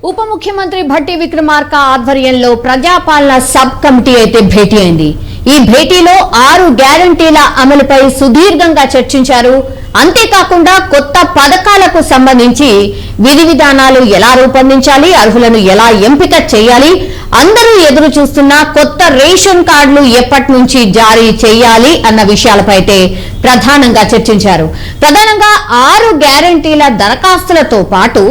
ఉప ముఖ్యమంత్రి భట్టి విక్రమార్క ఆధ్వర్యంలో ప్రజాపాలన సబ్ కమిటీ అయితే భేటీ అయింది. ఈ భేటీలో 6 గ్యారంటీల అమలుపై సుదీర్ఘంగా చర్చించారు. అంతేకాకుండా కొత్త పథకాలకు సంబంధించి విధి విధానాలు ఎలా రూపొందించాలి, అర్హులను ఎలా ఎంపిక చేయాలి, అందరూ ఎదురు చూస్తున్న కొత్త రేషన్ కార్డులు ఎప్పటి నుంచి జారీ చేయాలి అన్న విషయాలపై అయితే ప్రధానంగా చర్చించారు. ప్రధానంగా 6 గ్యారంటీల దరఖాస్తులతో పాటు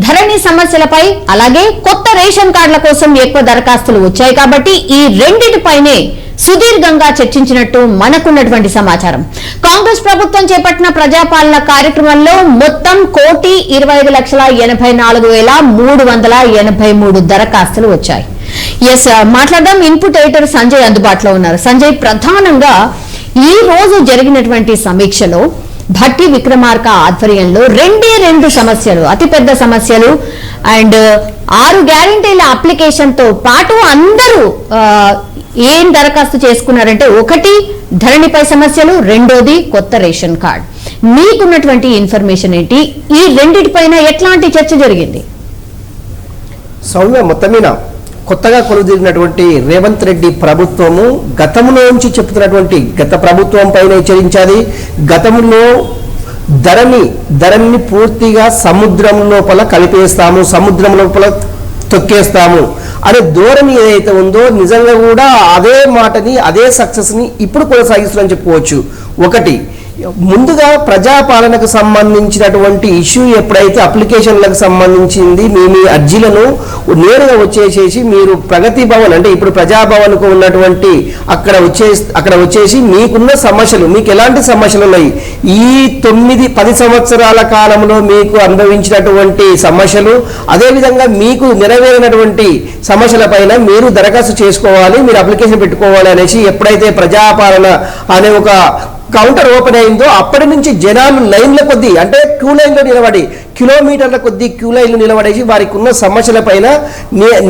ధరణి సమస్యలపై, అలాగే కొత్త రేషన్ కార్డుల కోసం ఎక్కువ దరఖాస్తులు వచ్చాయి కాబట్టి ఈ రెండింటిపైనే సుదీర్ఘంగా చర్చించినట్టు మనకున్నటువంటి సమాచారం. కాంగ్రెస్ ప్రభుత్వం చేపట్టిన ప్రజాపాలన కార్యక్రమంలో మొత్తం 1,24,84,383 దరఖాస్తులు వచ్చాయి. మాట్లాడదాం. ఇన్పుట్ ఎడిటర్ సంజయ్ అందుబాటులో ఉన్నారు. సంజయ్, ప్రధానంగా ఈ రోజు జరిగినటువంటి సమీక్షలో భట్టి విక్రమార్క ఆధ్వర్యంలో రెండు సమస్యలు, అతిపెద్ద సమస్యలు అండ్ 6 గ్యారంటీల అప్లికేషన్ తో పాటు అందరూ ఏం దరఖాస్తు చేసుకున్నారంటే, ఒకటి ధరణిపై సమస్యలు, రెండోది కొత్త రేషన్ కార్డ్. మీకున్నటువంటి ఇన్ఫర్మేషన్ ఏంటి? ఈ రెండిటిపైన ఎట్లాంటి చర్చ జరిగింది? సౌమ్య, మొత్తమీన కొత్తగా కొలుదిరినటువంటి రేవంత్ రెడ్డి ప్రభుత్వము గతంలోంచి చెప్తున్నటువంటి గత ప్రభుత్వం పైన హెచ్చరించాలి. గతంలో ధరణి పూర్తిగా సముద్రం లోపల కలిపేస్తాము, సముద్రం లోపల తొక్కేస్తాము అనే ధోరణి ఏదైతే ఉందో నిజంగా కూడా అదే మాటని, అదే సక్సెస్ని ఇప్పుడు కొనసాగిస్తుందని చెప్పుకోవచ్చు. ఒకటి, ముందుగా ప్రజాపాలనకు సంబంధించినటువంటి ఇష్యూ ఎప్పుడైతే అప్లికేషన్లకు సంబంధించింది మీ అర్జీలను నేరుగా వచ్చేసేసి మీరు ప్రగతి భవన్ అంటే ఇప్పుడు ప్రజాభవన్కు ఉన్నటువంటి అక్కడ వచ్చేసి మీకున్న సమస్యలు, మీకు ఎలాంటి సమస్యలు ఉన్నాయి, ఈ 9-10 సంవత్సరాల కాలంలో మీకు అనుభవించినటువంటి సమస్యలు, అదేవిధంగా మీకు నెరవేరినటువంటి సమస్యలపైన మీరు దరఖాస్తు చేసుకోవాలి, మీరు అప్లికేషన్ పెట్టుకోవాలి అనేసి ఎప్పుడైతే ప్రజాపాలన అనే ఒక కౌంటర్ ఓపెన్ అయిందో అప్పటి నుంచి జనాలు లైన్ల కొద్దీ, అంటే క్యూ లైన్లో నిలబడి కిలోమీటర్ల కొద్దీ క్యూ లైన్లు నిలబడేసి వారికి ఉన్న సమస్యల పైన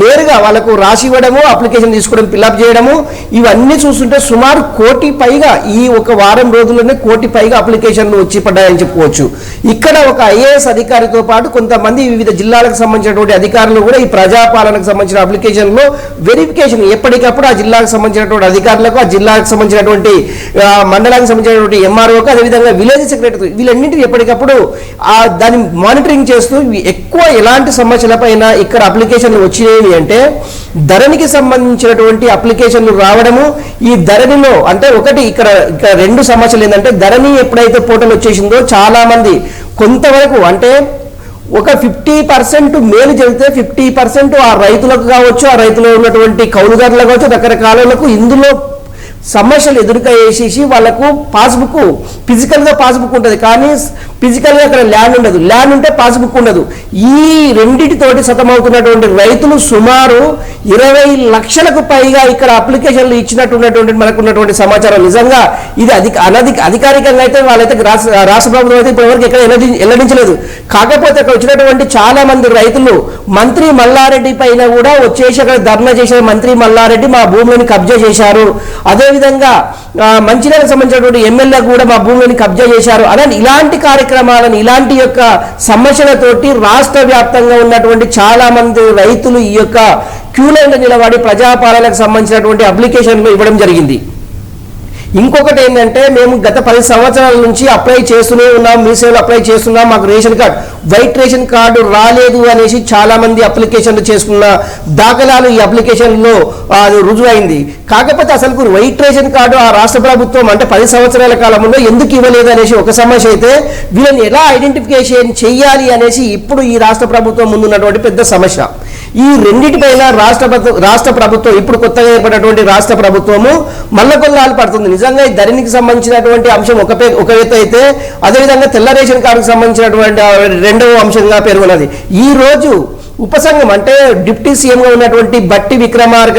నేరుగా వాళ్ళకు రాసి ఇవ్వడము, అప్లికేషన్ తీసుకోవడం, ఫిల్అప్ చేయడము, ఇవన్నీ చూస్తుంటే సుమారు 1 కోటి పైగా ఈ ఒక వారం రోజుల్లోనే 1 కోటి పైగా అప్లికేషన్లు వచ్చి పడ్డాయని చెప్పుకోవచ్చు. ఇక్కడ ఒక ఐఏఎస్ అధికారితో పాటు కొంతమంది వివిధ జిల్లాలకు సంబంధించినటువంటి అధికారులు కూడా ఈ ప్రజాపాలనకు సంబంధించిన అప్లికేషన్లో వెరిఫికేషన్ ఎప్పటికప్పుడు ఆ జిల్లాకు సంబంధించినటువంటి అధికారులకు, ఆ జిల్లాకు సంబంధించినటువంటి మండలానికి సంబంధించినటువంటి ఎంఆర్ఓకి, అదేవిధంగా విలేజ్ సెక్రటరీ, వీళ్ళన్నింటినీ ఎప్పటికప్పుడు దాన్ని మానిటరింగ్ చేస్తూ ఎక్కువ ఎలాంటి సమస్యలపైన ఇక్కడ అప్లికేషన్లు వచ్చినాయి అంటే ధరణికి సంబంధించినటువంటి అప్లికేషన్లు రావడము. ఈ ధరణిలో అంటే ఒకటి ఇక్కడ 2 సమస్యలు ఏంటంటే, ధరణి ఎప్పుడైతే పోర్టల్ వచ్చేసిందో చాలా మంది కొంతవరకు అంటే ఒక 50% మేలు జరిగితే 50% ఆ రైతులకు కావచ్చు, ఆ రైతులో ఉన్నటువంటి కౌలుదారులకు కావచ్చు, రకరకాలకు ఇందులో సమస్యలు ఎదురుకేసేసి వాళ్ళకు పాస్బుక్, ఫిజికల్గా పాస్బుక్ ఉంటుంది కానీ ఫిజికల్గా అక్కడ ల్యాండ్ ఉండదు, ల్యాండ్ ఉంటే పాస్బుక్ ఉండదు. ఈ రెండింటితోటి సతమవుతున్నటువంటి రైతులు సుమారు 20 లక్షలకు పైగా ఇక్కడ అప్లికేషన్లు ఇచ్చినట్టున్నటువంటి మనకున్నటువంటి సమాచారం. నిజంగా ఇది అధికారికంగా అయితే వాళ్ళైతే రాష్ట్ర ప్రభుత్వం అయితే ఇప్పటివరకు ఎక్కడ వెల్లడించలేదు. కాకపోతే అక్కడ వచ్చినటువంటి చాలా మంది రైతులు మంత్రి మల్లారెడ్డి పైన కూడా వచ్చేసి అక్కడ ధర్నా చేశారు. మంత్రి మల్లారెడ్డి మా భూములను కబ్జా చేశారు, అదేవిధంగా మంచిర్యాలకు సంబంధించినటువంటి ఎమ్మెల్యే కూడా మా భూములను కబ్జా చేశారు అని ఇలాంటి కార్యక్రమాలను, ఇలాంటి యొక్క సమస్యలతోటి రాష్ట్ర వ్యాప్తంగా ఉన్నటువంటి చాలా మంది రైతులు ఈ యొక్క క్యూ లైన్లో నిలబడి ప్రజాపాలనకు సంబంధించినటువంటి అప్లికేషన్లు ఇవ్వడం జరిగింది. ఇంకొకటి ఏంటంటే, మేము గత 10 సంవత్సరాల నుంచి అప్లై చేస్తూనే ఉన్నాం, మీ సేవలు అప్లై చేస్తున్నాం, మాకు ration card, white ration card రాలేదు అనేసి చాలా మంది అప్లికేషన్లు చేసుకున్న దాఖలాలు ఈ అప్లికేషన్లో రుజువు అయింది. కాకపోతే అసలు వైట్ రేషన్ కార్డు ఆ రాష్ట్ర ప్రభుత్వం అంటే 10 సంవత్సరాల కాలంలో ఎందుకు ఇవ్వలేదు అనేసి ఒక సమస్య అయితే, వీళ్ళని ఎలా ఐడెంటిఫికేషన్ చెయ్యాలి అనేసి ఇప్పుడు ఈ రాష్ట్ర ప్రభుత్వం ముందున్నటువంటి పెద్ద సమస్య. ఈ రెండింటిపైన రాష్ట్ర ప్రభుత్వం ఇప్పుడు కొత్తగా ఏర్పడినటువంటి రాష్ట్ర ప్రభుత్వము మల్లకొల్లాలు పడుతుంది. నిజంగా ఈ ధరణికి సంబంధించినటువంటి అంశం ఒక ఎత్తు అయితే, అదేవిధంగా తెల్ల రేషన్ కార్డుకు సంబంధించినటువంటి 2వ అంశంగా పేర్కొన్నది. ఈ రోజు ఉపసంఘం అంటే డిప్యూటీ సీఎంగా ఉన్నటువంటి భట్టి విక్రమార్క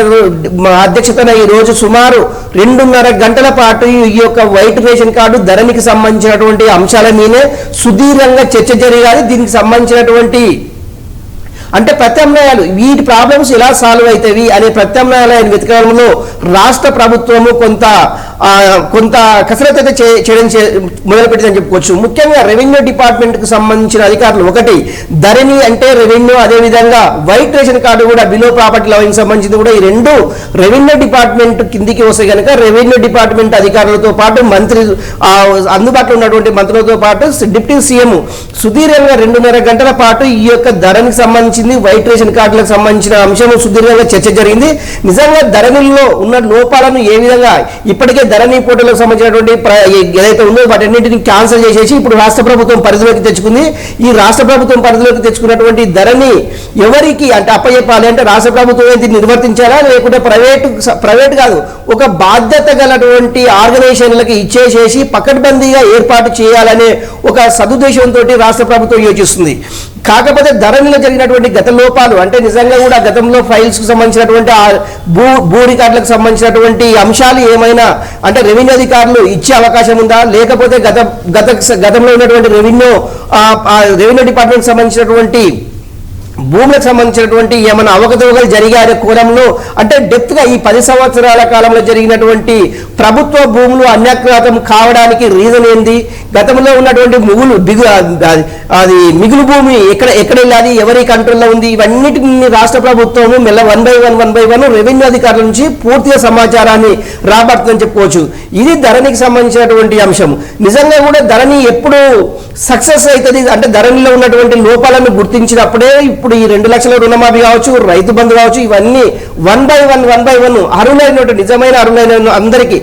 అధ్యక్షతన ఈ రోజు సుమారు 2.5 గంటల పాటు ఈ యొక్క వైట్ రేషన్ కార్డు ధరణికి సంబంధించినటువంటి అంశాల మీదే సుదీర్ఘంగా చర్చ జరిగాలి. దీనికి సంబంధించినటువంటి అంటే ప్రత్యామ్నాయాలు, వీటి ప్రాబ్లమ్స్ ఎలా సాల్వ్ అవుతాయి అనే ప్రత్యామ్నాయాలు వెతకడంలో రాష్ట్ర ప్రభుత్వము కొంత కసరత్తు అయితే చేయడం మొదలుపెట్టిందని చెప్పుకోవచ్చు. ముఖ్యంగా రెవెన్యూ డిపార్ట్మెంట్కి సంబంధించిన అధికారులు, ఒకటి ధరణి అంటే రెవెన్యూ, అదేవిధంగా వైట్ రేషన్ కార్డు కూడా బిలో ప్రాపర్టీ లైన్ సంబంధించింది కూడా, ఈ రెండు రెవెన్యూ డిపార్ట్మెంట్ కిందికి వస్తే కనుక రెవెన్యూ డిపార్ట్మెంట్ అధికారులతో పాటు మంత్రి అందుబాటులో ఉన్నటువంటి మంత్రులతో పాటు డిప్యూటీ సీఎం సుదీర్ఘంగా 2.5 గంటల పాటు ఈ యొక్క ధరణికి సంబంధించింది వైట్ రేషన్ కార్డులకు సంబంధించిన అంశం సుదీర్ఘంగా చర్చ జరిగింది. నిజంగా ధరణిలో ఉన్న లోపాలను ఏ విధంగా ఇప్పటికే ధరణి పోర్టల్కి సంబంధించినటువంటి ఏదైతే ఉందో వాటన్నింటిని క్యాన్సిల్ చేసేసి ఇప్పుడు రాష్ట్ర ప్రభుత్వం పరిధిలోకి తెచ్చుకుంది. ఈ రాష్ట్ర ప్రభుత్వం పరిధిలోకి తెచ్చుకున్నటువంటి ధరణి ఎవరికి అంటే అప్పచెప్పాలి అంటే రాష్ట్ర ప్రభుత్వం దీన్ని నిర్వర్తించాలా, లేకుంటే ప్రైవేట్ కాదు, ఒక బాధ్యత గలటువంటి ఆర్గనైజేషన్లకి ఇచ్చేసేసి పకడ్బందీగా ఏర్పాటు చేయాలనే ఒక సదుద్దేశంతో రాష్ట్ర ప్రభుత్వం యోచిస్తుంది. కాకపోతే ధరణిలో జరిగినటువంటి గత లోపాలు అంటే నిజంగా కూడా గతంలో ఫైల్స్ కు సంబంధించినటువంటి భూ రికార్డులకు సంబంధించినటువంటి అంశాలు ఏమైనా అంటే రెవెన్యూ అధికారులు ఇచ్చే అవకాశం ఉందా, లేకపోతే గతంలో ఉన్నటువంటి రెవెన్యూ డిపార్ట్మెంట్ సంబంధించినటువంటి భూములకు సంబంధించినటువంటి ఏమైనా అవకతవకలు జరిగే కోణంలో అంటే డెప్త్ గా ఈ 10 సంవత్సరాల కాలంలో జరిగినటువంటి ప్రభుత్వ భూములు అన్యాక్రాంతం కావడానికి రీజన్ ఏంది, గతంలో ఉన్నటువంటి మిగులు భూమి ఎక్కడ వెళ్ళాలి, ఎవరి కంట్రోల్లో ఉంది, ఇవన్నిటిని రాష్ట్ర ప్రభుత్వము మెల్ల 1 by 1 రెవెన్యూ అధికారుల నుంచి పూర్తిగా సమాచారాన్ని రాబడుతుందని చెప్పుకోవచ్చు. ఇది ధరణికి సంబంధించినటువంటి అంశం. నిజంగా కూడా ధరణి ఎప్పుడు సక్సెస్ అవుతుంది అంటే ధరణిలో ఉన్నటువంటి లోపాలను గుర్తించినప్పుడే ఇప్పుడు ఈ 2 లక్షల రుణమాఫీ కావచ్చు, రైతు బంధు కావచ్చు, ఇవన్నీ 1 by 1 అర్హులైనటువంటి నిజమైన అర్హులైన అందరికీ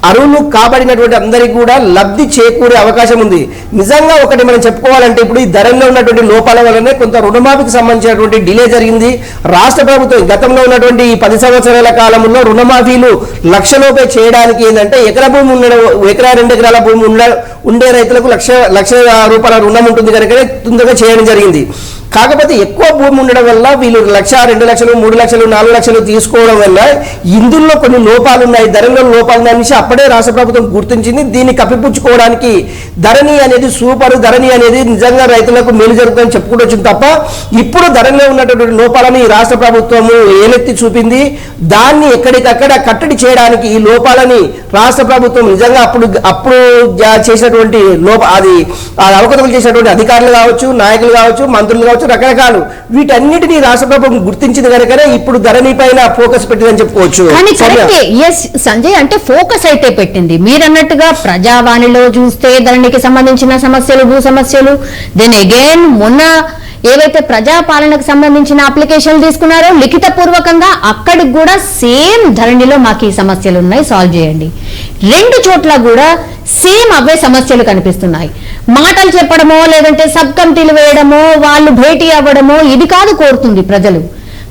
అర్హులు కాబడినటువంటి అందరికీ కూడా లబ్ధి చేకూరే అవకాశం ఉంది. నిజంగా ఒకటి మనం చెప్పుకోవాలంటే ఇప్పుడు ఈ ధరల్లో ఉన్నటువంటి లోపాల వల్లనే కొంత రుణమాఫీకి సంబంధించినటువంటి డిలే జరిగింది. రాష్ట్ర ప్రభుత్వం గతంలో ఉన్నటువంటి ఈ 10 సంవత్సరాల కాలంలో రుణమాఫీలు లక్షలోపే చేయడానికి ఏంటంటే ఎకరా 2 ఎకరాల భూమి ఉండే రైతులకు లక్ష రూపాయల రుణం ఉంటుంది కనుక తొందరగా చేయడం జరిగింది. కాకపోతే ఎక్కువ భూమి ఉండడం వల్ల వీళ్ళు 1,00,000, 2 లక్షలు, 3 లక్షలు, 4 లక్షలు తీసుకోవడం వల్ల ఇందులో కొన్ని లోపాలు ఉన్నాయి, ధరలో లోపాలు ఉన్నాయని అప్పుడే రాష్ట్ర ప్రభుత్వం గుర్తించింది. దీన్ని కప్పిపుచ్చుకోవడానికి ధరణి అనేది సూపర్, ధరణి అనేది నిజంగా రైతులకు మేలు జరుగుతుందని చెప్పుకుంటూ వచ్చింది తప్ప ఇప్పుడు ధరలో ఉన్నటువంటి లోపాలను ఈ రాష్ట్ర ప్రభుత్వము ఏలెత్తి చూపింది. దాన్ని ఎక్కడికక్కడ కట్టడి చేయడానికి ఈ లోపాలని రాష్ట్ర ప్రభుత్వం నిజంగా అప్పుడు చేసినటువంటి అవకతవకలు చేసినటువంటి అధికారులు కావచ్చు, నాయకులు కావచ్చు, మంత్రులు కావచ్చు, రకరకాలు వీటన్నిటినీ రాష్ట్ర ప్రభుత్వం గుర్తించింది కనుకనే ఇప్పుడు ధరణి పైన ఫోకస్ పెట్టిందని చెప్పుకోవచ్చు. సంజయ్ అంటే ఫోకస్ అయితే పెట్టింది మీరన్నట్టుగా ప్రజావాణిలో చూస్తే ధరణికి సంబంధించిన సమస్యలు, భూ సమస్యలు, దెన్ అగైన్ మొన్న ఏవైతే ప్రజాపాలనకు సంబంధించిన అప్లికేషన్లు తీసుకున్నారో లిఖిత పూర్వకంగా అక్కడికి కూడా సేమ్ ధరణిలో మాకు ఈ సమస్యలు ఉన్నాయి, సాల్వ్ చేయండి. 2 చోట్ల కూడా సేమ్ అవే సమస్యలు కనిపిస్తున్నాయి. మాటలు చెప్పడమో లేదంటే సబ్ కమిటీలు వేయడమో వాళ్ళు భేటీ అవ్వడమో ఇది కాదు కోరుతుంది ప్రజలు.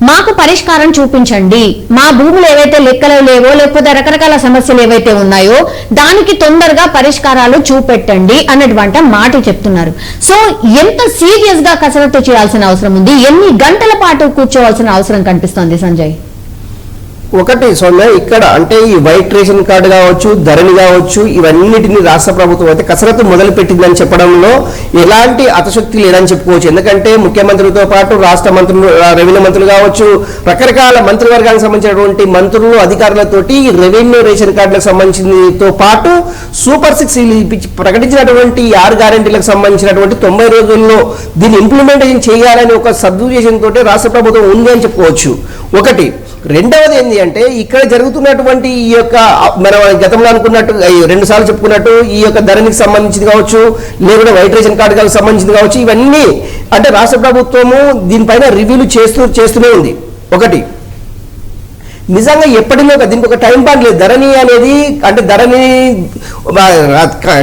మాకు పరిష్కారం చూపించండి, మా భూములు ఏవైతే లెక్కలు లేవో లేకపోతే రకరకాల సమస్యలు ఏవైతే ఉన్నాయో దానికి తొందరగా పరిష్కారాలు చూపెట్టండి అన్నటువంటి మాట చెప్తున్నారు. సో ఎంత సీరియస్ గా కసరత్తు చేయాల్సిన అవసరం ఉంది, ఎన్ని గంటల పాటు కూర్చోవాల్సిన అవసరం కనిపిస్తోంది సంజయ్? ఒకటి సౌమ్య ఇక్కడ అంటే ఈ వైట్ రేషన్ కార్డు కావచ్చు, ధరణి కావచ్చు, ఇవన్నిటిని రాష్ట్ర ప్రభుత్వం అయితే కసరత్తు మొదలు పెట్టిందని చెప్పడంలో ఎలాంటి అతశక్తి లేదని చెప్పుకోవచ్చు. ఎందుకంటే ముఖ్యమంత్రితో పాటు రాష్ట్ర మంత్రులు, రెవెన్యూ మంత్రులు కావచ్చు, రకరకాల మంత్రివర్గానికి సంబంధించినటువంటి మంత్రులు, అధికారులతోటి రెవెన్యూ రేషన్ కార్డులకు సంబంధించినతో పాటు సూపర్ 6 ప్రకటించినటువంటి 6 గ్యారెంటీలకు సంబంధించినటువంటి 90 రోజుల్లో దీన్ని ఇంప్లిమెంటేషన్ చేయాలని ఒక సదుద్దేశంతో రాష్ట్ర ప్రభుత్వం ఉంది అని చెప్పుకోవచ్చు. ఒకటి. రెండవది ఏంటి అంటే ఇక్కడ జరుగుతున్నటువంటి ఈ యొక్క మనం గతంలో అనుకున్నట్టు 2 సార్లు చెప్పుకున్నట్టు ఈ యొక్క ధరణికి సంబంధించింది కావచ్చు, లేకుంటే వైట్ రేషన్ కార్డుకి సంబంధించింది కావచ్చు, ఇవన్నీ అంటే రాష్ట్ర ప్రభుత్వము దీనిపైన రివ్యూలు చేస్తూనే ఉంది. ఒకటి నిజంగా ఎప్పటిలో దీనికి ఒక టైం పాయింట్ లేదు. ధరణి అనేది అంటే ధరణి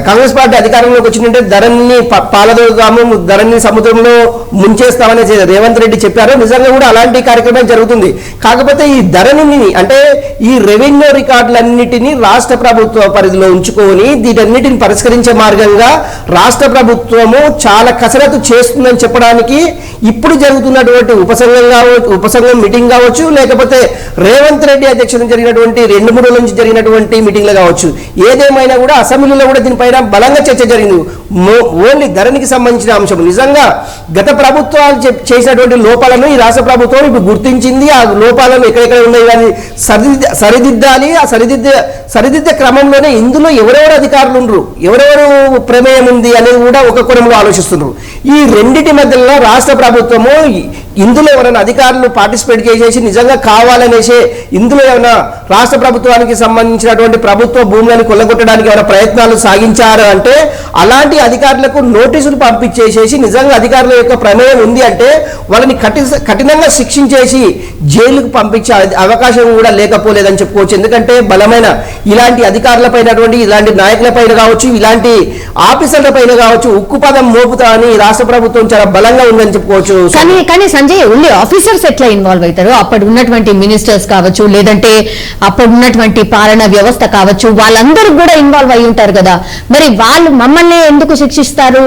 కాంగ్రెస్ పార్టీ అధికారంలోకి వచ్చిందంటే ధరణిని పాలదోగాము, ధరణి సముద్రంలో ముంచేస్తామని రేవంత్ రెడ్డి చెప్పారు. నిజంగా కూడా అలాంటి కార్యక్రమం జరుగుతుంది. కాకపోతే ఈ ధరణిని అంటే ఈ రెవెన్యూ రికార్డులన్నిటినీ రాష్ట్ర ప్రభుత్వ పరిధిలో ఉంచుకొని వీటన్నిటిని పరిష్కరించే మార్గంగా రాష్ట్ర ప్రభుత్వము చాలా కసరత్తు చేస్తుందని చెప్పడానికి ఇప్పుడు జరుగుతున్నటువంటి ఉపసంఘం మీటింగ్ కావచ్చు, లేకపోతే రేవంత్ రేవంత్ రెడ్డి అధ్యక్షతన జరిగినటువంటి 2-3 రోజుల నుంచి జరిగినటువంటి మీటింగ్లు కావచ్చు, ఏదేమైనా కూడా అసెంబ్లీలో కూడా దీనిపైన బలంగా చర్చ జరిగింది. ఓన్లీ ధరణికి సంబంధించిన అంశం నిజంగా గత ప్రభుత్వాలు చేసినటువంటి లోపాలను ఈ రాష్ట్ర ప్రభుత్వం ఇప్పుడు గుర్తించింది. ఆ లోపాలను ఎక్కడెక్కడ ఉన్నాయి కానీ సరిదిద్దాలి. ఆ సరిదిద్దే క్రమంలోనే ఇందులో ఎవరెవరు అధికారులు ఉండరు, ఎవరెవరు ప్రమేయం ఉంది అనేది కూడా ఒక కోణంలో ఆలోచిస్తున్నారు. ఈ రెండింటి మధ్యలో రాష్ట్ర ప్రభుత్వము ఇందులో ఎవరైనా అధికారులు పార్టిసిపేట్ చేసేసి నిజంగా కావాలనేసి ఇందులో ఏమైనా రాష్ట్ర ప్రభుత్వానికి సంబంధించినటువంటి ప్రభుత్వ భూములను కొల్లగొట్టడానికి ఏమైనా ప్రయత్నాలు సాగించారు అంటే అలాంటి అధికారులకు నోటీసులు పంపించేసేసి నిజంగా అధికారుల యొక్క ప్రమేయం ఉంది అంటే వాళ్ళని కఠినంగా శిక్షించేసి జైలుకు పంపించే అవకాశం కూడా లేకపోలేదని చెప్పుకోవచ్చు. ఎందుకంటే బలమైన ఇలాంటి అధికారులపైనటువంటి ఇలాంటి నాయకులపైన కావచ్చు, ఇలాంటి ఆఫీసర్లపైన కావచ్చు ఉక్కుపదం మోపుతా అని రాష్ట్ర ప్రభుత్వం చాలా బలంగా ఉందని చెప్పుకోవచ్చు. కానీ సంజయ్, ఓన్లీ ఆఫీసర్స్ ఎట్లా ఇన్వాల్వ్ అవుతారు? అప్పుడు ఉన్నటువంటి మినిస్టర్స్ కావచ్చు, లేదంటే అప్పుడు ఉన్నటువంటి పాలనా వ్యవస్థ కావచ్చు, వాళ్ళందరూ కూడా ఇన్వాల్వ్ అయి ఉంటారు కదా. మరి వాళ్ళు మమ్మల్ని ఎందుకు శిక్షిస్తారు?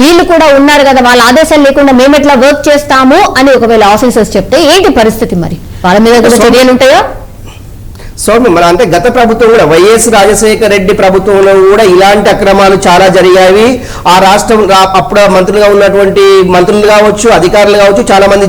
వీళ్ళు కూడా ఉన్నారు కదా, వాళ్ళ ఆదేశాలు లేకుండా మేము ఎట్లా వర్క్ చేస్తాము అని ఒకవేళ ఆఫీసర్స్ చెప్తే ఏంటి పరిస్థితి? మరి వాళ్ళ మీద కూడా చర్యలు ఉంటాయా? సౌమ్య, మన అంటే గత ప్రభుత్వం కూడా వైఎస్ రాజశేఖర రెడ్డి ప్రభుత్వంలో కూడా ఇలాంటి అక్రమాలు చాలా జరిగాయి. ఆ రాష్ట్రం అప్పుడు మంత్రులుగా ఉన్నటువంటి మంత్రులు కావచ్చు, అధికారులు కావచ్చు, చాలా మంది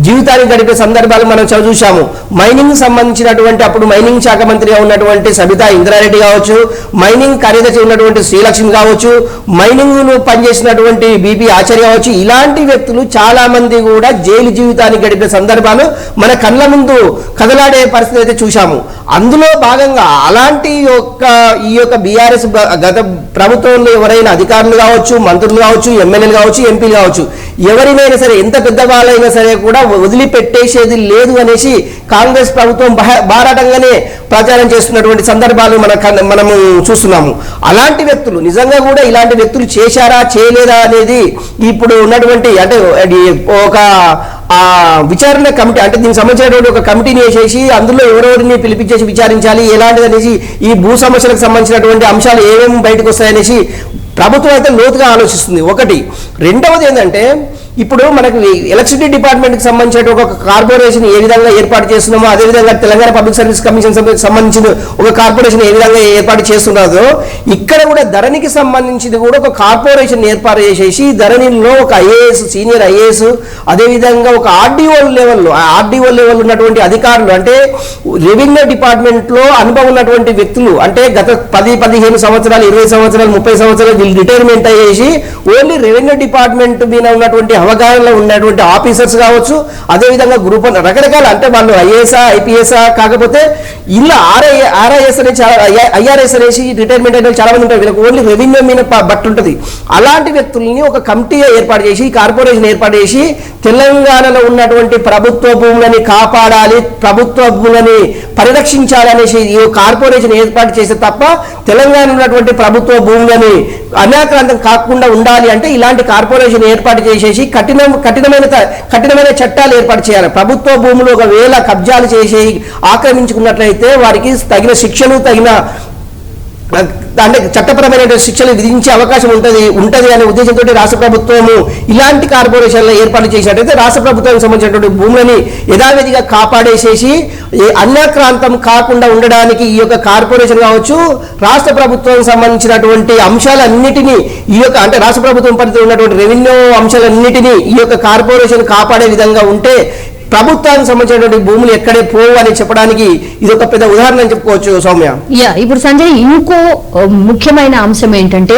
జీవితాన్ని గడిపే సందర్భాలు మనం చూసాము. మైనింగ్ సంబంధించినటువంటి అప్పుడు మైనింగ్ శాఖ మంత్రిగా ఉన్నటువంటి సబితా ఇంద్రారెడ్డి కావచ్చు, మైనింగ్ కార్యదర్శి ఉన్నటువంటి శ్రీలక్ష్మి కావచ్చు, మైనింగ్ ను పనిచేసినటువంటి బీపీ ఆచార్య కావచ్చు, ఇలాంటి వ్యక్తులు చాలా మంది కూడా జైలు జీవితాన్ని గడిపే సందర్భాలు మన కళ్ళ ముందు కదలాడే పరిస్థితి అయితే చూసాము. అందులో భాగంగా అలాంటి ఈ యొక్క బీఆర్ఎస్ గత ప్రభుత్వంలో ఎవరైనా అధికారులు కావచ్చు, మంత్రులు కావచ్చు, ఎమ్మెల్యేలు కావచ్చు, ఎంపీలు కావచ్చు, ఎవరినైనా సరే ఎంత పెద్ద వాళ్ళైనా సరే కూడా వదిలిపెట్టేసేది లేదు అనేసి కాంగ్రెస్ ప్రభుత్వం బారాటంగానే ప్రచారం చేస్తున్నటువంటి సందర్భాలు మనము చూస్తున్నాము. అలాంటి వ్యక్తులు నిజంగా కూడా ఇలాంటి వ్యక్తులు చేశారా చేయలేదా అనేది ఇప్పుడు ఉన్నటువంటి అంటే ఒక విచారణ కమిటీ అంటే దీనికి సంబంధించినటువంటి ఒక కమిటీని వేసేసి అందులో ఎవరెవరిని పిలిపించేసి విచారించాలి ఎలాంటిది అనేసి ఈ భూ సమస్యలకు సంబంధించినటువంటి అంశాలు ఏమేమి బయటకు వస్తాయనేసి ప్రభుత్వం అయితే లోతుగా ఆలోచిస్తుంది. ఒకటి. రెండవది ఏంటంటే ఇప్పుడు మనకు ఎలక్ట్రిసిటీ డిపార్ట్మెంట్కి సంబంధించిన ఒక కార్పొరేషన్ ఏ విధంగా ఏర్పాటు చేస్తున్నామో అదేవిధంగా తెలంగాణ పబ్లిక్ సర్వీస్ కమిషన్ సంబంధించిన ఒక కార్పొరేషన్ ఏ విధంగా ఏర్పాటు చేస్తున్నదో ఇక్కడ కూడా ధరణికి సంబంధించింది కూడా ఒక కార్పొరేషన్ ఏర్పాటు చేసేసి ధరణిలో ఒక ఐఏఎస్, సీనియర్ ఐఏఎస్, అదేవిధంగా ఒక ఆర్డీఓ లెవెల్ ఉన్నటువంటి అధికారులు అంటే రెవెన్యూ డిపార్ట్మెంట్లో అనుభవం ఉన్నటువంటి వ్యక్తులు అంటే గత 10-15 సంవత్సరాలు, 20 సంవత్సరాలు, 30 సంవత్సరాలు వీళ్ళు రిటైర్మెంట్ అయ్యేసి ఓన్లీ రెవెన్యూ డిపార్ట్మెంట్ మీద ఉన్నటువంటి అవగాహనలో ఉన్నటువంటి ఆఫీసర్స్ కావచ్చు, అదేవిధంగా గ్రూప్ రకరకాల అంటే వాళ్ళు ఐఏఎస్ఆ, ఐపీఎస్ఆ కాకపోతే ఇలా ఆర్ఐఎస్ అనే ఐఆర్ఎస్ అనేసి రిటైర్మెంట్ అయిన చాలా మంది ఉంటారు. వీళ్ళకి ఓన్లీ రెవెన్యూ మీద బట్టి ఉంటుంది. అలాంటి వ్యక్తుల్ని ఒక కమిటీ ఏర్పాటు చేసి కార్పొరేషన్ ఏర్పాటు చేసి తెలంగాణలో ఉన్నటువంటి ప్రభుత్వ భూములని కాపాడాలి, ప్రభుత్వ భూములని పరిరక్షించాలనేసి ఈ కార్పొరేషన్ ఏర్పాటు చేస్తే తప్ప తెలంగాణ ఉన్నటువంటి ప్రభుత్వ భూములని అన్యాక్రాంతం కాకుండా ఉండాలి అంటే ఇలాంటి కార్పొరేషన్ ఏర్పాటు చేసేసి కఠినమైన చట్టాలు ఏర్పాటు చేయాలి. ప్రభుత్వ భూములు ఒకవేళ కబ్జాలు చేసి ఆక్రమించుకున్నట్లయితే వారికి తగిన శిక్షలు అంటే చట్టపరమైన శిక్షలు విధించే అవకాశం ఉంటది అనే ఉద్దేశంతో రాష్ట్ర ప్రభుత్వము ఇలాంటి కార్పొరేషన్ల ఏర్పాటు చేసినట్టయితే రాష్ట్ర ప్రభుత్వానికి సంబంధించినటువంటి భూములని యథావిధిగా కాపాడేసేసి అన్యాక్రాంతం కాకుండా ఉండడానికి ఈ యొక్క కార్పొరేషన్ కావచ్చు రాష్ట్ర ప్రభుత్వానికి సంబంధించినటువంటి అంశాలన్నిటినీ ఈ యొక్క అంటే రాష్ట్ర ప్రభుత్వం పరిధిలో ఉన్నటువంటి రెవెన్యూ అంశాలన్నిటినీ ఈ యొక్క కార్పొరేషన్ కాపాడే విధంగా ఉంటే ప్రభుత్వానికి సంబంధించినటువంటి భూములు ఎక్కడే పోవు అని చెప్పడానికి ఇది ఒక పెద్ద ఉదాహరణ అని చెప్పుకోవచ్చు. సౌమ్య, ఇప్పుడు సంజయ్ ఇంకో ముఖ్యమైన అంశం ఏంటంటే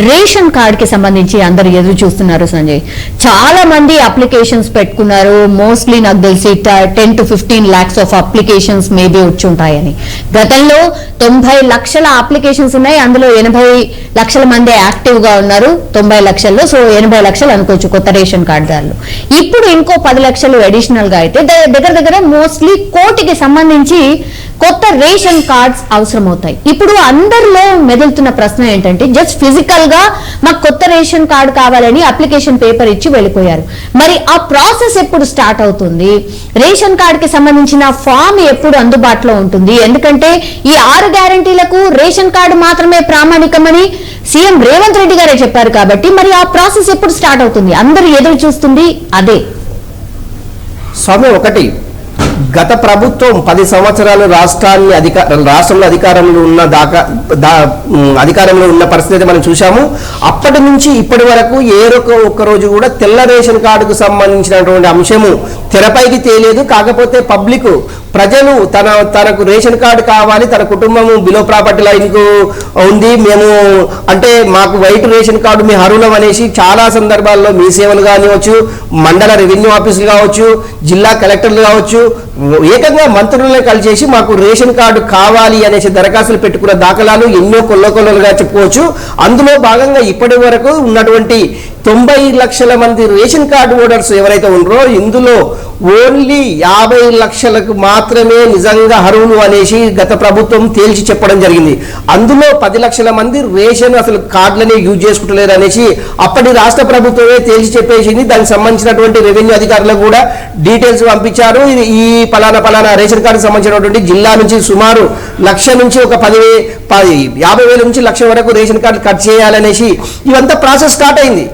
రేషన్ కార్డ్ కి సంబంధించి అందరు ఎదురు చూస్తున్నారు. సంజయ్, చాలా మంది అప్లికేషన్స్ పెట్టుకున్నారు. మోస్ట్లీ నాకు తెలిసి 10 to 15 lakhs of applications maybe వచ్చి ఉంటాయని. గతంలో 90 లక్షల అప్లికేషన్స్ ఉన్నాయి, అందులో 80 లక్షల మంది యాక్టివ్ గా ఉన్నారు 90 లక్షల్లో. సో 80 లక్షలు అనుకోవచ్చు కొత్త రేషన్ కార్డుదారులు. ఇప్పుడు ఇంకో 10 లక్షలు అడిషనల్ గా అయితే దగ్గర మోస్ట్లీ 1 కోటికి సంబంధించి కొత్త రేషన్ కార్డ్స్ అవసరం అవుతాయి. ఇప్పుడు అందరిలో మెదులుతున్న ప్రశ్న ఏంటంటే జస్ట్ ఫిజికల్ గా మాకు కొత్త రేషన్ కార్డు కావాలని అప్లికేషన్ పేపర్ ఇచ్చి వెళ్ళిపోయారు. మరి ఆ ప్రాసెస్ ఎప్పుడు స్టార్ట్ అవుతుంది? రేషన్ కార్డు కి సంబంధించిన ఫామ్ ఎప్పుడు అందుబాటులో ఉంటుంది? ఎందుకంటే ఈ 6 గ్యారంటీలకు రేషన్ కార్డు మాత్రమే ప్రామాణికమని సీఎం రేవంత్ రెడ్డి గారే చెప్పారు. కాబట్టి మరి ఆ ప్రాసెస్ ఎప్పుడు స్టార్ట్ అవుతుంది? అందరూ ఎదురు చూస్తుంది అదే. స్వామి, ఒకటి గత ప్రభుత్వం 10 సంవత్సరాలు రాష్ట్రంలో అధికారంలో ఉన్న పరిస్థితి మనం చూసాము. అప్పటి నుంచి ఇప్పటి వరకు ఒక్క రోజు కూడా తెల్ల రేషన్ కార్డుకు సంబంధించినటువంటి అంశము తెరపైకి తేలేదు. కాకపోతే పబ్లిక్ ప్రజలు తనకు రేషన్ కార్డు కావాలి, తన కుటుంబము బిలో ప్రాపర్టీ లైన్కు ఉంది, మేము అంటే మాకు వైట్ రేషన్ కార్డు మీ అర్హులం అనేసి చాలా సందర్భాల్లో మీ సేవలు కానివచ్చు, మండల రెవెన్యూ ఆఫీసులు కావచ్చు, జిల్లా కలెక్టర్లు కావచ్చు, ఏకంగా మంత్రులనే కలిసేసి మాకు రేషన్ కార్డు కావాలి అనేసి దరఖాస్తులు పెట్టుకున్న దాఖలాలు ఎన్నో కొల్లగా చెప్పుకోవచ్చు. అందులో భాగంగా ఇప్పటి వరకు ఉన్నటువంటి 90 లక్షల మంది రేషన్ కార్డు హోల్డర్స్ ఎవరైతే ఉన్నారో ఇందులో ఓన్లీ 50 లక్షలకు మాత్రమే నిజంగా అర్హులు అనేసి గత ప్రభుత్వం తేల్చి చెప్పడం జరిగింది. అందులో 10 లక్షల మంది రేషన్ అసలు కార్డులని యూజ్ చేసుకుంటలేరు అనేసి అప్పటి రాష్ట్ర ప్రభుత్వమే తేల్చి చెప్పేసింది. దానికి సంబంధించినటువంటి రెవెన్యూ అధికారులకు కూడా డీటెయిల్స్ పంపించారు. ఈ పలానా రేషన్ కార్డుకు సంబంధించినటువంటి జిల్లా నుంచి సుమారు 1,00,000 నుంచి ఒక 50,000 నుంచి 1,00,000 వరకు రేషన్ కార్డు కట్ చేయాలనేసి ఇవంతా ప్రాసెస్ స్టార్ట్ అయింది.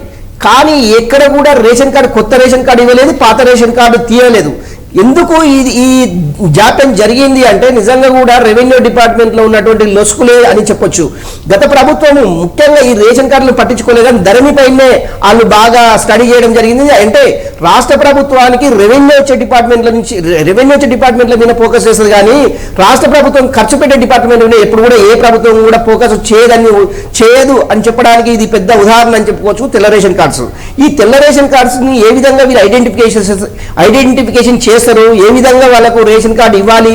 కానీ ఎక్కడ కూడా రేషన్ కార్డు, కొత్త రేషన్ కార్డు ఇవ్వలేదు, పాత రేషన్ కార్డు తీయలేదు. ఎందుకు ఈ జాప్యం జరిగింది అంటే నిజంగా కూడా రెవెన్యూ డిపార్ట్మెంట్లో ఉన్నటువంటి లొసుకులే అని చెప్పొచ్చు. గత ప్రభుత్వం ముఖ్యంగా ఈ రేషన్ కార్డులు పట్టించుకోలేదు, కానీ ధరణిపైనే వాళ్ళు బాగా స్టడీ చేయడం జరిగింది. అంటే రాష్ట్ర ప్రభుత్వానికి రెవెన్యూ వచ్చే డిపార్ట్మెంట్ల మీద ఫోకస్ చేస్తుంది, కానీ రాష్ట్ర ప్రభుత్వం ఖర్చు పెట్టే డిపార్ట్మెంట్ మీద ఎప్పుడు కూడా ఏ ప్రభుత్వం కూడా ఫోకస్ చేయదు అని చెప్పడానికి ఇది పెద్ద ఉదాహరణ అని చెప్పుకోవచ్చు. తెల్ల రేషన్ కార్డ్స్, ఈ తెల్ల రేషన్ కార్డ్స్ని ఏ విధంగా వీళ్ళు ఐడెంటిఫికేషన్ చేస్తారు, ఏ విధంగా వాళ్ళకు రేషన్ కార్డు ఇవ్వాలి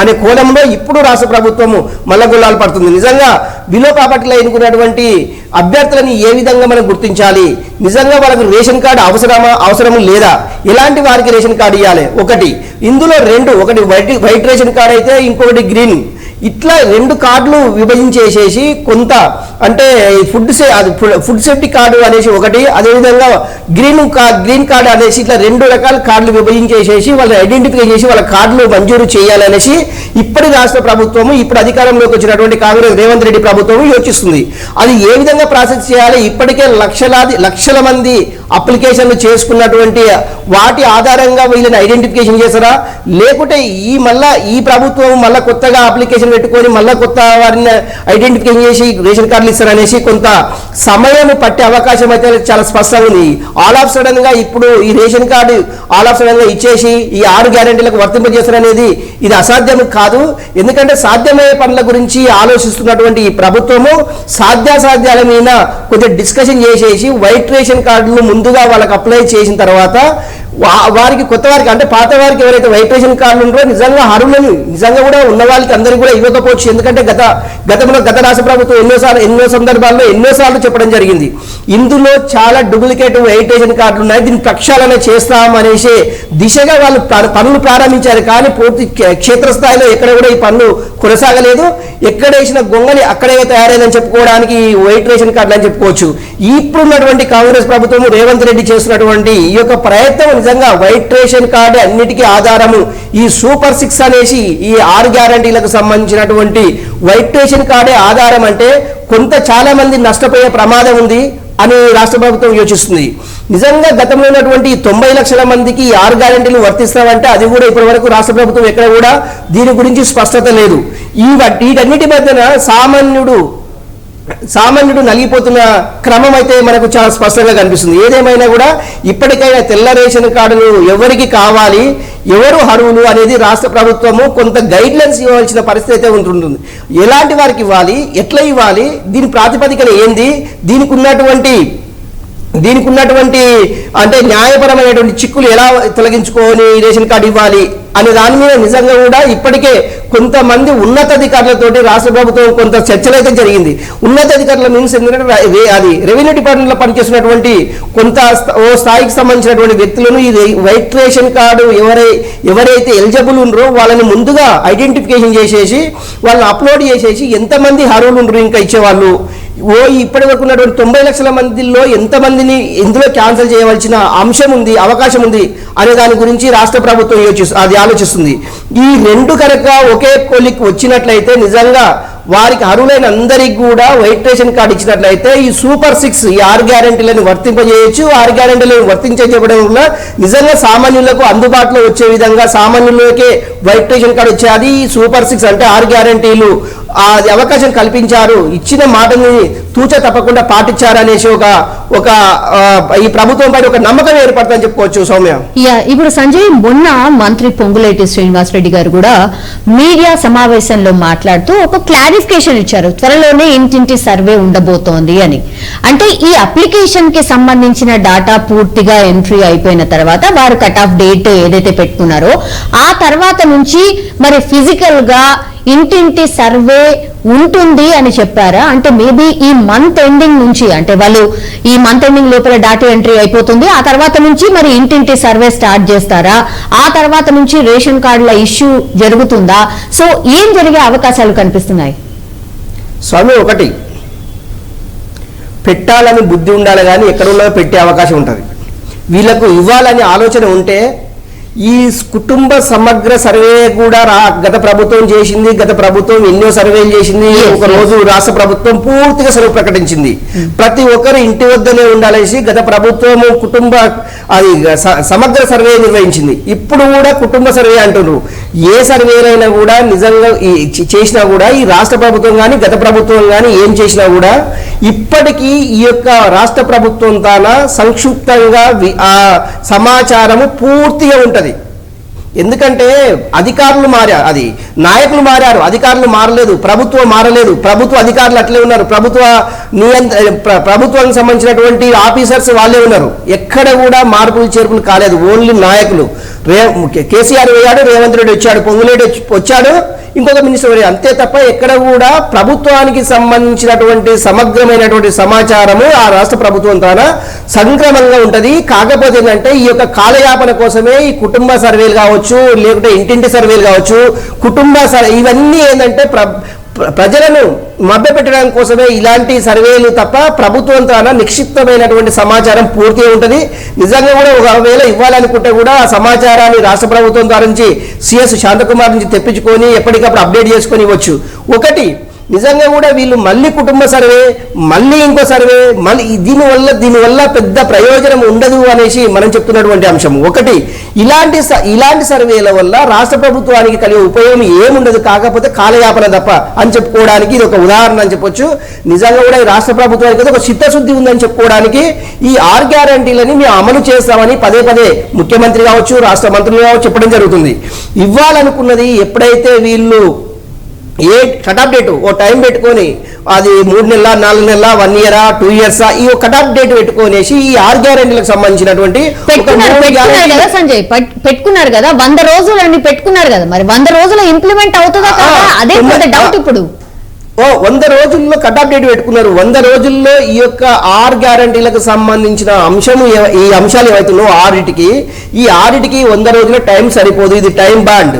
అనే కోణంలో ఇప్పుడు రాష్ట్ర ప్రభుత్వము మల్లగుల్లాలు పడుతుంది. నిజంగా బిలో ప్రాపర్టీలో ఎన్నుకున్నటువంటి అభ్యర్థులని ఏ విధంగా మనం గుర్తించాలి, నిజంగా వాళ్ళకు రేషన్ కార్డు అవసరము లేదా, ఎలాంటి వారికి రేషన్ కార్డు ఇవ్వాలి, ఇందులో ఒకటి వైట్ రేషన్ కార్డు అయితే ఇంకొకటి గ్రీన్, ఇట్లా 2 కార్డులు విభజించేసేసి కొంత అంటే ఫుడ్ సేఫ్టీ కార్డు అనేసి ఒకటి, అదేవిధంగా గ్రీన్ కార్డు అనేసి ఇట్లా 2 రకాల కార్డులు విభజించేసేసి వాళ్ళని ఐడెంటిఫై చేసి వాళ్ళ కార్డులు మంజూరు చేయాలనేసి ఇప్పటి రాష్ట్ర ప్రభుత్వము, ఇప్పుడు అధికారంలోకి వచ్చినటువంటి కాంగ్రెస్ రేవంత్ రెడ్డి ప్రభుత్వం యోచిస్తుంది. అది ఏ విధంగా ప్రాసెస్ చేయాలి, ఇప్పటికే లక్షల మంది అప్లికేషన్లు చేసుకున్నటువంటి వాటి ఆధారంగా వీళ్ళని ఐడెంటిఫికేషన్ చేస్తారా, లేకుంటే ఈ ప్రభుత్వం మళ్ళీ కొత్తగా అప్లికేషన్ పెట్టుకొని మళ్ళీ కొత్త వారిని ఐడెంటిఫికేషన్ చేసి రేషన్ కార్డులు ఇస్తారనేసి కొంత సమయం పట్టే అవకాశం అయితే చాలా స్పష్టంగా ఉంది. ఆల్ ఆఫ్ సడన్ గా ఇప్పుడు ఈ ration card all of sudden గా ఇచ్చేసి ఈ 6 గ్యారెంటీలకు వర్తింపజేస్తారనేది ఇది అసాధ్యం కాదు. ఎందుకంటే సాధ్యమయ్యే పనుల గురించి ఆలోచిస్తున్నటువంటి ఈ ప్రభుత్వము సాధ్యాసాధ్యాల మీద కొంచెం డిస్కషన్ చేసేసి వైట్ రేషన్ కార్డులు ముందుగా వాళ్ళకి అప్లై చేసిన తర్వాత వారికి కొత్త వారికి అంటే పాత వారికి ఎవరైతే వైట్ రేషన్ కార్డులు ఉంటారో నిజంగా అర్హులని నిజంగా కూడా ఉన్న వాళ్ళకి అందరికీ కూడా ఇవ్వకపోవచ్చు. ఎందుకంటే గత రాష్ట్ర ప్రభుత్వం ఎన్నో సందర్భాల్లో ఎన్నోసార్లు చెప్పడం జరిగింది, ఇందులో చాలా డూప్లికేట్ వైట్ రేషన్ కార్డులు ఉన్నాయి, దీన్ని ప్రక్షాళన చేస్తామనేసి దిశగా వాళ్ళు పనులు ప్రారంభించారు. కానీ పూర్తి క్షేత్రస్థాయిలో ఎక్కడ కూడా ఈ పనులు కొనసాగలేదు. ఎక్కడ వేసిన గొంగలి అక్కడే తయారైందని చెప్పుకోవడానికి వైట్ రేషన్ కార్డులు అని చెప్పుకోవచ్చు. ఇప్పుడున్నటువంటి కాంగ్రెస్ ప్రభుత్వం రేవంత్ రెడ్డి చేస్తున్నటువంటి ఈ యొక్క ప్రయత్నం నిజంగా వైట్ రేషన్ కార్డు అన్నిటికీ ఆధారము. ఈ సూపర్ 6 అనేసి ఈ 6 గ్యారంటీలకు సంబంధించినటువంటి వైట్ రేషన్ కార్డే ఆధారం అంటే చాలా మంది నష్టపోయే ప్రమాదం ఉంది అని రాష్ట్ర ప్రభుత్వం యోచిస్తుంది. నిజంగా గతంలో ఉన్నటువంటి 90 లక్షల మందికి 6 గ్యారెంటీలు వర్తిస్తామంటే అది కూడా ఇప్పటి వరకు రాష్ట్ర ప్రభుత్వం ఎక్కడ కూడా దీని గురించి స్పష్టత లేదు. వీటన్నిటి మధ్యన సామాన్యుడు నలిగిపోతున్న క్రమం అయితే మనకు చాలా స్పష్టంగా కనిపిస్తుంది. ఏదేమైనా కూడా ఇప్పటికైనా తెల్ల రేషన్ కార్డులు ఎవరికి కావాలి, ఎవరు అర్హులు అనేది రాష్ట్ర ప్రభుత్వము కొంత గైడ్ లైన్స్ ఇవ్వాల్సిన పరిస్థితి అయితే ఉంటుంటుంది. ఎలాంటి వారికి ఇవ్వాలి, ఎట్లా ఇవ్వాలి, దీని ప్రాతిపదికన ఏంది, దీనికి ఉన్నటువంటి అంటే న్యాయపరమైనటువంటి చిక్కులు ఎలా తొలగించుకొని రేషన్ కార్డు ఇవ్వాలి అనే దాని మీద నిజంగా కూడా ఇప్పటికే కొంతమంది ఉన్నతాధికారులతోటి రాష్ట్ర ప్రభుత్వం కొంత చర్చలు అయితే జరిగింది. ఉన్నతాధికారుల మీన్స్ ఎందుకంటే అది రెవెన్యూ డిపార్ట్మెంట్లో పనిచేస్తున్నటువంటి కొంత స్థాయికి సంబంధించినటువంటి వ్యక్తులను ఈ వైట్ రేషన్ కార్డు ఎవరైతే ఎలిజిబుల్ ఉన్నారో వాళ్ళని ముందుగా ఐడెంటిఫికేషన్ చేసేసి వాళ్ళని అప్లోడ్ చేసేసి ఎంతమంది అర్హులు ఉండరు ఇంకా ఇచ్చేవాళ్ళు, ఇప్పటి వరకు ఉన్నటువంటి 90 లక్షల మందిలో ఎంతమందిని ఇందులో క్యాన్సిల్ చేయవలసిన అంశం ఉంది, అవకాశం ఉంది అనే దాని గురించి రాష్ట్ర ప్రభుత్వం ఆలోచిస్తుంది. ఈ 2 కనుక ఒకే కొలిక్ వచ్చినట్లయితే నిజంగా వారికి అర్హులైన అందరికి కూడా వైట్ రేషన్ కార్డు ఇచ్చినట్లయితే ఈ సూపర్ 6 ఈ 6 గ్యారెంటీలను వర్తింపజేయచ్చు. 6 గ్యారెంటీలను వర్తించడం వల్ల నిజంగా సామాన్యులకు అందుబాటులో వచ్చే విధంగా సామాన్యులకే వైట్ రేషన్ కార్డు వచ్చేది. ఈ సూపర్ 6 అంటే 6 గ్యారెంటీలు అది అవకాశం కల్పించారు, ఇచ్చిన మాటని తూచ తప్పకుండా పాటించారు అనేసి ఒక ఈ ప్రభుత్వం పైన ఒక నమ్మకం ఏర్పడుతుందని చెప్పుకోవచ్చు సౌమ్య. ఇప్పుడు సంజయ్, మొన్న మంత్రి పొంగులేటి శ్రీనివాసరెడ్డి గారు కూడా మీడియా సమావేశంలో మాట్లాడుతూ ఒక క్లారిఫికేషన్ ఇచ్చారు, త్వరలోనే ఇంటింటి సర్వే ఉండబోతోంది అని. అంటే ఈ అప్లికేషన్ కి సంబంధించిన డాటా పూర్తిగా ఎంట్రీ అయిపోయిన తర్వాత వారు కట్ ఆఫ్ డేట్ ఏదైతే పెట్టుకున్నారో ఆ తర్వాత నుంచి మరి ఫిజికల్ గా ఇంటింటి సర్వే ఉంటుంది అని చెప్పారా? అంటే మేబీ ఈ మంత్ ఎండింగ్ నుంచి, అంటే వాళ్ళు ఈ మంత్ ఎండింగ్ లోపల డాటా ఎంట్రీ అయిపోతుంది, ఆ తర్వాత నుంచి మరి ఇంటింటి సర్వే స్టార్ట్ చేస్తారా? ఆ తర్వాత నుంచి రేషన్ కార్డుల ఇష్యూ జరుగుతుందా? సో ఏం జరిగే అవకాశాలు కనిపిస్తున్నాయి? స్వామి, ఒకటి పెట్టాలని బుద్ధి ఉండాలి కానీ ఎక్కడున్నా పెట్టే అవకాశం ఉంటుంది. వీళ్ళకు ఇవ్వాలని ఆలోచన ఉంటే ఈ కుటుంబ సమగ్ర సర్వే కూడా గత ప్రభుత్వం చేసింది. గత ప్రభుత్వం ఎన్నో సర్వేలు చేసింది. ఒక రోజు రాష్ట్ర ప్రభుత్వం పూర్తిగా సెలవు ప్రకటించింది. ప్రతి ఒక్కరు ఇంటి వద్దనే ఉండాలనేసి గత ప్రభుత్వము కుటుంబ అది సమగ్ర సర్వే నిర్వహించింది. ఇప్పుడు కూడా కుటుంబ సర్వే అంటున్నారు. ఏ సర్వేలైనా కూడా నిజంగా చేసినా కూడా ఈ రాష్ట్ర ప్రభుత్వం కానీ గత ప్రభుత్వం కానీ ఏం చేసినా కూడా ఇప్పటికీ ఈ యొక్క రాష్ట్ర ప్రభుత్వం తాన సంక్షిప్తంగా ఆ సమాచారము పూర్తిగా ఉంటుంది. ఎందుకంటే అధికారులు మారారు, అది నాయకులు మారారు, అధికారులు మారలేదు, ప్రభుత్వం మారలేదు, ప్రభుత్వ అధికారులు అట్లే ఉన్నారు, ప్రభుత్వానికి సంబంధించినటువంటి ఆఫీసర్స్ వాళ్ళే ఉన్నారు. ఎక్కడ కూడా మార్పులు చేర్పులు కాలేదు. ఓన్లీ నాయకులు. కేసీఆర్ పోయాడు, రేవంత్ రెడ్డి వచ్చాడు, పొంగులేటి వచ్చాడు, ఇంకొక మినిస్టర్ పోయాడు, అంతే తప్ప ఎక్కడ కూడా ప్రభుత్వానికి సంబంధించినటువంటి సమగ్రమైనటువంటి సమాచారము ఆ రాష్ట్ర ప్రభుత్వం ద్వారా సంక్రమంగా ఉంటుంది. కాకపోతే ఏంటంటే ఈ యొక్క కాలయాపన కోసమే ఈ కుటుంబ సర్వేలు కావచ్చు, లేకుంటే ఇంటింటి సర్వేలు కావచ్చు, ఇవన్నీ ఏంటంటే ప్రజలను మభ్యపెట్టడం కోసమే ఇలాంటి సర్వేలు తప్ప ప్రభుత్వం ద్వారా నిక్షిప్తమైనటువంటి సమాచారం పూర్తిగా ఉంటుంది. నిజంగా కూడా ఒకవేళ ఇవ్వాలనుకుంటే కూడా ఆ సమాచారాన్ని రాష్ట్ర ప్రభుత్వం ద్వారా నుంచి సిఎస్ శాంతకుమార్ నుంచి తెప్పించుకొని ఎప్పటికప్పుడు అప్డేట్ చేసుకొని ఇవ్వచ్చు. ఒకటి నిజంగా కూడా వీళ్ళు మళ్ళీ కుటుంబ సర్వే, మళ్ళీ ఇంకో సర్వే, మళ్ళీ దీనివల్ల పెద్ద ప్రయోజనం ఉండదు అనేసి మనం చెప్తున్నటువంటి అంశం. ఒకటి ఇలాంటి సర్వేల వల్ల రాష్ట్ర ప్రభుత్వానికి కలిగే ఉపయోగం ఏముండదు, కాకపోతే కాలయాపన తప్ప అని చెప్పుకోవడానికి ఇది ఒక ఉదాహరణ అని చెప్పొచ్చు. నిజంగా కూడా ఈ రాష్ట్ర ప్రభుత్వానికి ఒక చిత్తశుద్ధి ఉందని చెప్పుకోవడానికి ఈ 6 గ్యారంటీలని మేము అమలు చేస్తామని పదే పదే ముఖ్యమంత్రి కావచ్చు, రాష్ట్ర మంత్రులు కావచ్చు చెప్పడం జరుగుతుంది. ఇవ్వాలనుకున్నది ఎప్పుడైతే వీళ్ళు ఏ కటాఫ్ డేట్ ఓ టైం పెట్టుకొని అది 3 నెలల 4 నెలల 1 ఇయర్ 2 ఇయర్స్ ఈ కటాఫ్ డేట్ పెట్టుకునేసి ఈ 6 గ్యారెంటీలకు సంబంధించినటువంటి సంజయ్ పెట్టుకున్నారు కదా, 100 రోజులు అని పెట్టుకున్నారు కదా, మరి 100 రోజులు ఇంప్లిమెంట్ అవుతుందా కదా? అదే డౌట్. ఇప్పుడు 100 రోజుల్లో కటాఫ్ డేట్ పెట్టుకున్నారు. 100 రోజుల్లో ఈ యొక్క 6 గ్యారెంటీలకు సంబంధించిన ఈ అంశాలు ఏవైతున్నాయో ఆడిటికి 100 రోజుల టైం సరిపోదు. ఇది టైం బాండ్.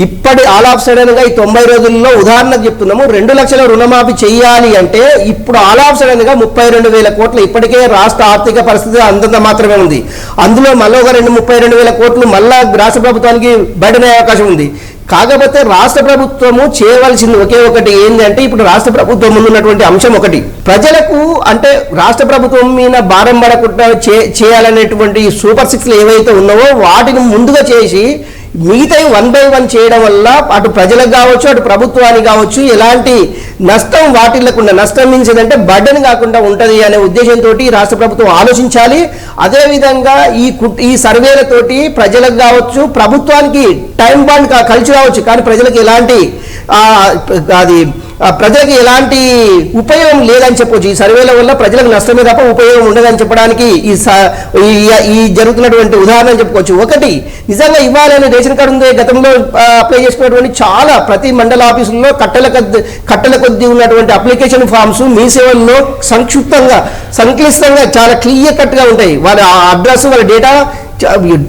ఇప్పటి ఆల్ ఆఫ్ సడన్ గా ఈ 90 రోజుల్లో ఉదాహరణకు చెప్తున్నాము, 2 లక్షల రుణమాఫీ చేయాలి అంటే ఇప్పుడు ఆల్ ఆఫ్ సడన్ గా 32,000 కోట్లు ఇప్పటికే రాష్ట్ర ఆర్థిక పరిస్థితి అంతంత మాత్రమే ఉంది. అందులో మళ్ళీ ఒక 32,000 కోట్లు మళ్ళా రాష్ట్ర ప్రభుత్వానికి బయటనే అవకాశం ఉంది. కాకపోతే రాష్ట్ర ప్రభుత్వము చేయవలసింది ఒకే ఒకటి ఏంటంటే ఇప్పుడు రాష్ట్ర ప్రభుత్వం ముందున్నటువంటి అంశం ఒకటి, ప్రజలకు అంటే రాష్ట్ర ప్రభుత్వం మీద భారం పడకుండా చేయాలనేటువంటి సూపర్ 6 ఏవైతే ఉన్నావో వాటిని ముందుగా చేసి మిగతా 1 by 1 చేయడం వల్ల అటు ప్రజలకు కావచ్చు అటు ప్రభుత్వానికి కావచ్చు ఎలాంటి నష్టం వాటిల్లకుండా, నష్టం మీన్స్ ఏంటంటే బర్డెన్ కాకుండా ఉంటుంది అనే ఉద్దేశంతో రాష్ట్ర ప్రభుత్వం ఆలోచించాలి. అదేవిధంగా ఈ సర్వేలతోటి ప్రజలకు కావచ్చు ప్రభుత్వానికి టైం బాండ్ కలిసి రావచ్చు, కానీ ప్రజలకు ఎలాంటి ఎలాంటి ఉపయోగం లేదని చెప్పొచ్చు. ఈ సర్వేల వల్ల ప్రజలకు నష్టమే తప్ప ఉపయోగం ఉండదని చెప్పడానికి ఈ జరుగుతున్నటువంటి ఉదాహరణ చెప్పుకోవచ్చు. ఒకటి నిజంగా ఇవ్వాలని రేషన్ కార్డు ఉంది, గతంలో అప్లై చేసుకున్నటువంటి చాలా ప్రతి మండల ఆఫీసుల్లో కట్టల కొద్ది ఉన్నటువంటి అప్లికేషన్ ఫామ్స్ మీ సేవల్లో సంక్లిష్టంగా చాలా క్లియర్ కట్ గా ఉంటాయి. వాళ్ళ అడ్రస్ వాళ్ళ డేటా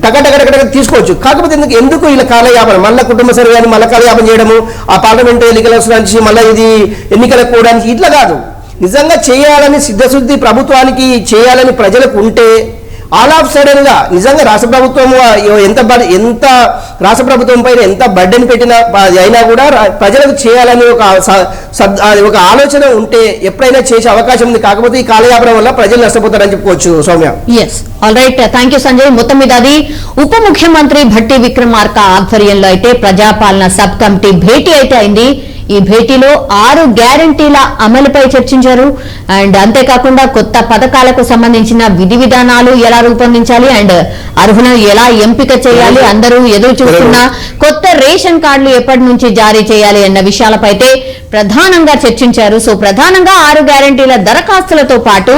టగటగటగట తీసుకోవచ్చు. కాకపోతే ఎందుకు ఇలా కాలయాపన, మళ్ళీ కుటుంబ సర్వే అని మళ్ళీ కాలయాపన చేయడము, ఆ పార్లమెంట్ ఎన్నికల నుంచి మళ్ళీ ఇది ఎన్నికలకు పోవడానికి ఇట్లా కాదు. నిజంగా చేయాలని సిద్ధశుద్ధి ప్రభుత్వానికి చేయాలని ప్రజలకు ఉంటే ఆల్ ఆఫ్ సడన్ గా నిజంగా రాష్ట్ర ప్రభుత్వం ఎంత రాష్ట్ర ప్రభుత్వం పైన ఎంత బర్డెన్ పెట్టినా అయినా కూడా ప్రజలకు చేయాలని ఒక ఆలోచన ఉంటే ఎప్పుడైనా చేసే అవకాశం ఉంది. కాకపోతే ఈ కాలయాపన వల్ల ప్రజలు నష్టపోతారని చెప్పుకోవచ్చు. Soumya, all right, thank you Sanjay. మొత్తం మీద అది ఉప ముఖ్యమంత్రి భట్టి విక్రమార్క ఆధ్వర్యంలో అయితే ప్రజాపాలన సబ్ కమిటీ భేటీ అయితే అయింది. ఈ భేటీలో 6 గ్యారంటీల అమలుపై చర్చించారు. అండ్ అంతేకాకుండా కొత్త పథకాలకు సంబంధించిన విధి విధానాలు ఎలా రూపొందించాలి అండ్ అర్హులను ఎలా ఎంపిక చేయాలి, అందరూ ఎదురు చూస్తున్న కొత్త రేషన్ కార్డులు ఎప్పటి నుంచి జారీ చేయాలి అన్న విషయాలపై అయితే ప్రధానంగా చర్చించారు. సో ప్రధానంగా 6 గ్యారంటీల దరఖాస్తులతో పాటు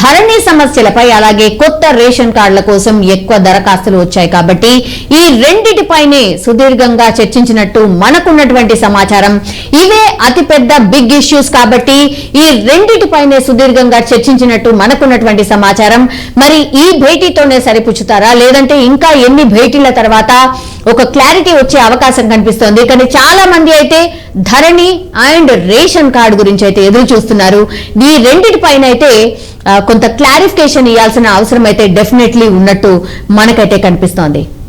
ధరణి సమస్యలపై అలాగే కొత్త రేషన్ కార్డుల కోసం ఎక్కువ దరఖాస్తులు వచ్చాయి కాబట్టి ఈ రెండిటిపైనే సుదీర్ఘంగా చర్చించినట్టు మనకున్నటువంటి సమాచారం. ఇవే అతిపెద్ద బిగ్ ఇష్యూస్ కాబట్టి ఈ రెండిటిపైనే సుదీర్ఘంగా చర్చించినట్టు మనకున్నటువంటి సమాచారం. మరి ఈ భేటీతోనే సరిపుచ్చుతారా లేదంటే ఇంకా ఎన్ని భేటీల తర్వాత ఒక క్లారిటీ వచ్చే అవకాశం కనిపిస్తోంది. కానీ చాలా మంది అయితే ధరణి అండ్ రేషన్ కార్డు గురించి అయితే ఎదురు చూస్తున్నారు. ఈ రెండిటిపైన అయితే కొంత క్లారిఫికేషన్ ఇవ్వాల్సిన అవసరం అయితే డెఫినెట్లీ ఉన్నట్టు మనకైతే కనిపిస్తోంది.